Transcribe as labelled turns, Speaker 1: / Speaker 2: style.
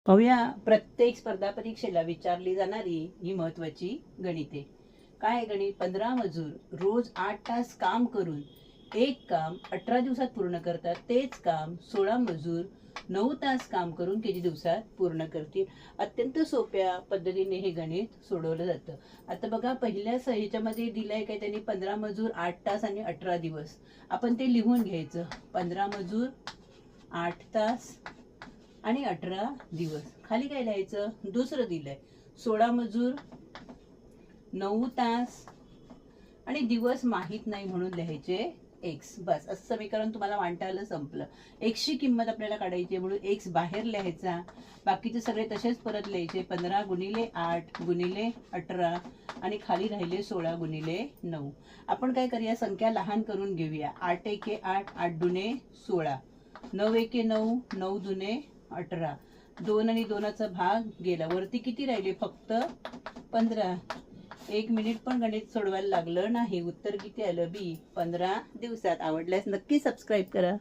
Speaker 1: पाहूया प्रत्येक स्पर्धा परीक्षेला विचारली जाणारी ही महत्वाची गणिते. काय आहे गणित? 15 मजूर रोज 8 तास काम करून एक काम 18 दिवसात पूर्ण करतात. तेच काम 16 मजूर 9 तास काम करून किती दिवसात पूर्ण करतील? अत्यंत सोप्या पद्धतीने हे गणित सोडवलं जातं. आता बघा, पहिल्या ह्याच्यामध्ये दिलंय काय त्यांनी, 15 मजूर 8 तास आणि 18 दिवस. आपण ते लिहून घ्यायचं. 15 मजूर 8 तास आणि 18 दिवस. खाली काय लिहायचं? दुसरं दिलंय 16 मजूर 9 तास आणि दिवस माहित नाही म्हणून लिहायचे एक्स. बस, असं समीकरण तुम्हाला मांडता आलं, संपलं. एक्सची किंमत आपल्याला काढायची आहे म्हणून एक्स बाहेर लिहायचा. बाकीचे सगळे तसेच परत लिहायचे. 15 गुणिले 8 गुणिले 18 आणि खाली राहिले 16 गुणिले 9. आपण काय करूया, संख्या लहान करून घेऊया. 8 एके 8, 8 दुने 16, 9 एके 9, 9 दुने 18. 2 आणि 2चा भाग गेला. वरती किती राहिले? फक्त 15. 1 मिनिट पण गणित सोडवायला लागलं नाही. उत्तर किती आलं? बी, 15 दिवसात. आवडल्यास नक्की सबस्क्राईब करा.